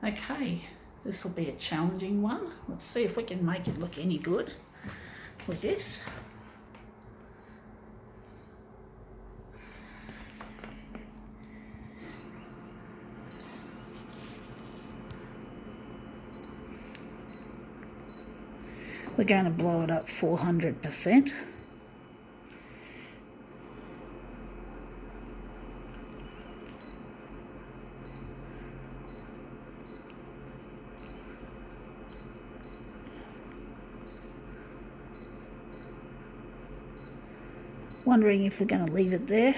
Okay, this will be a challenging one. Let's see if we can make it look any good with this. We're going to blow it up 400%. Wondering if we're going to leave it there.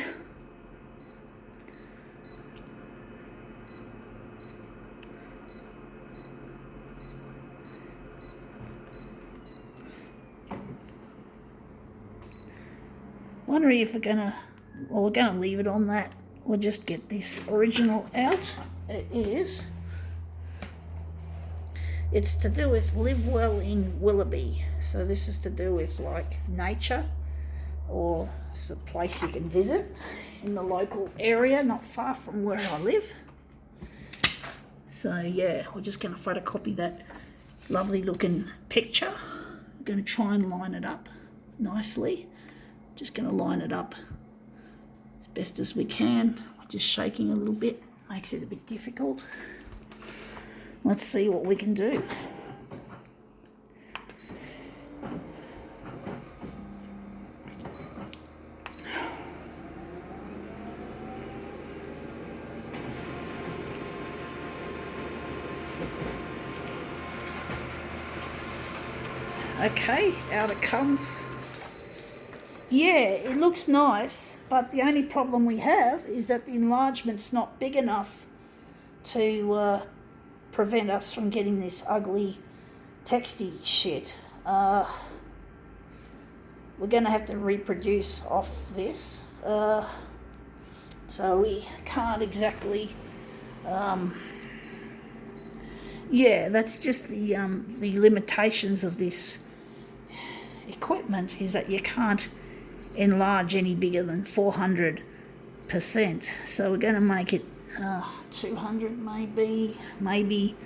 Wondering if we're going to leave it on that or just get this original out. It's to do with Live Well in Willoughby. So this is to do with like nature, or it's a place you can visit in the local area, not far from where I live. So yeah, we're just going to photocopy that lovely looking picture. I'm going to try and line it up nicely. Just going to line it up as best as we can. We're just shaking a little bit, makes it a bit difficult. Let's see what we can do. Okay, out it comes. Yeah, it looks nice, but the only problem we have is that the enlargement's not big enough to prevent us from getting this ugly texty shit. We're going to have to reproduce off this, so we can't exactly... yeah, that's just the limitations of this equipment, is that you can't enlarge any bigger than 400%. So we're going to make it 200 maybe.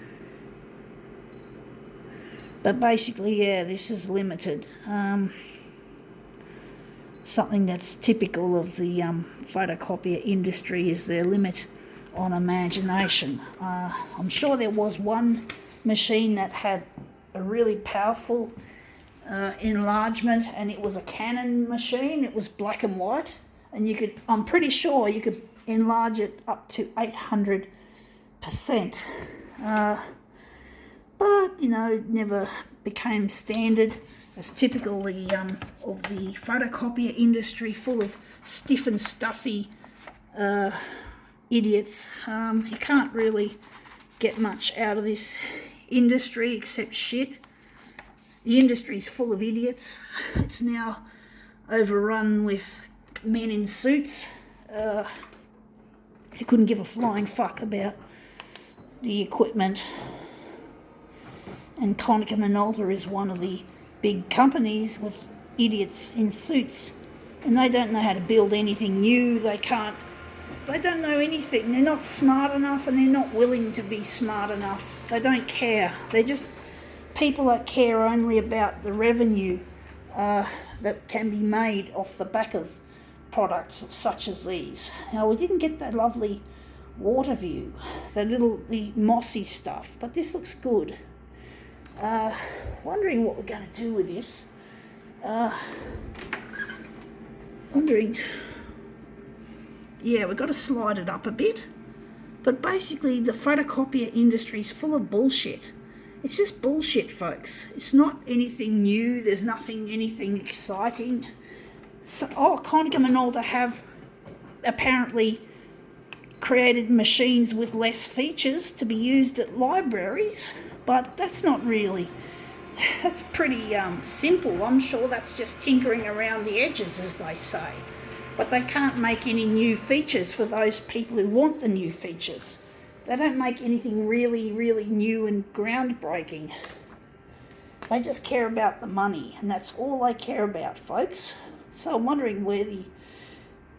But basically, yeah, this is limited. Something that's typical of the photocopier industry is their limit on imagination. I'm sure there was one machine that had a really powerful enlargement, and it was a Canon machine. It was black and white, and I'm pretty sure you could enlarge it up to 800%. But it never became standard, as typical of the photocopier industry, full of stiff and stuffy idiots. You can't really get much out of this industry except shit. The industry's full of idiots. It's now overrun with men in suits who couldn't give a flying fuck about the equipment. And Konica Minolta is one of the big companies with idiots in suits, and they don't know how to build anything new. They don't know anything. They're not smart enough, and they're not willing to be smart enough. They don't care. They're just people that care only about the revenue that can be made off the back of products such as these. Now, we didn't get that lovely water view, the mossy stuff, but this looks good. Wondering what we're going to do with this. Yeah, we've got to slide it up a bit. But basically, the photocopier industry is full of bullshit. It's just bullshit, folks. It's not anything new. There's anything exciting. Konica Minolta have apparently created machines with less features to be used at libraries, but that's not really... That's pretty simple. I'm sure that's just tinkering around the edges, as they say. But they can't make any new features for those people who want the new features. They don't make anything really, really new and groundbreaking. They just care about the money, and that's all they care about, folks. So I'm wondering where the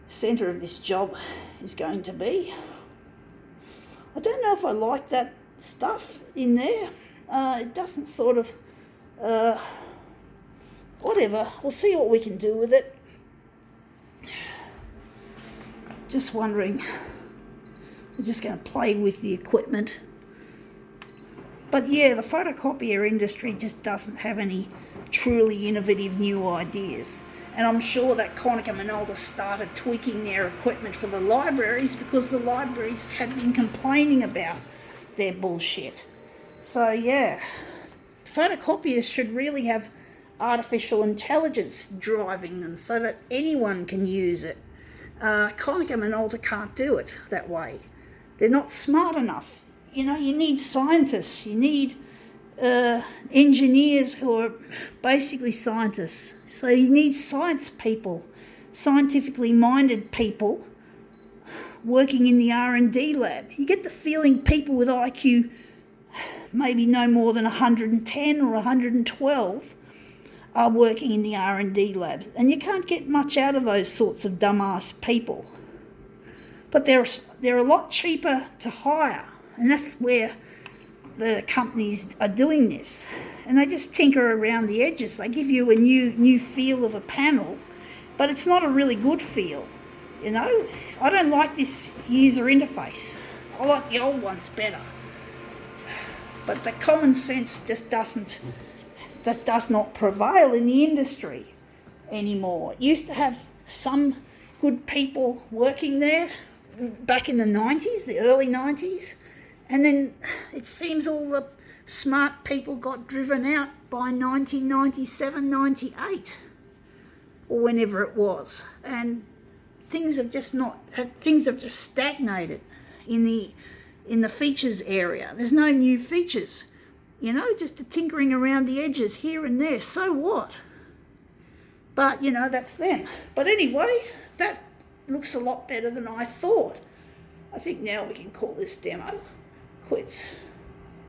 centre of this job is going to be. I don't know if I like that stuff in there. It doesn't sort of, whatever, we'll see what we can do with it. Just wondering, we're just going to play with the equipment. But yeah, the photocopier industry just doesn't have any truly innovative new ideas. And I'm sure that Konica Minolta started tweaking their equipment for the libraries because the libraries had been complaining about their bullshit. So yeah, photocopiers should really have artificial intelligence driving them so that anyone can use it. Konica Minolta can't do it that way. They're not smart enough. You know, you need scientists, you need engineers who are basically scientists. So you need science people, scientifically minded people working in the R&D lab. You get the feeling people with IQ maybe no more than 110 or 112 are working in the R&D labs. And you can't get much out of those sorts of dumbass people. But they're a lot cheaper to hire. And that's where the companies are doing this. And they just tinker around the edges. They give you a new feel of a panel, but it's not a really good feel. You know, I don't like this user interface. I like the old ones better. But the common sense just does not prevail in the industry anymore. It used to have some good people working there back in the 90s, the early 90s, and then it seems all the smart people got driven out by 1997, 98, or whenever it was, and things have just stagnated in the features area. There's no new features, you know, just a tinkering around the edges here and there. So what? But, you know, that's them. But anyway, that looks a lot better than I thought. I think now we can call this demo quits.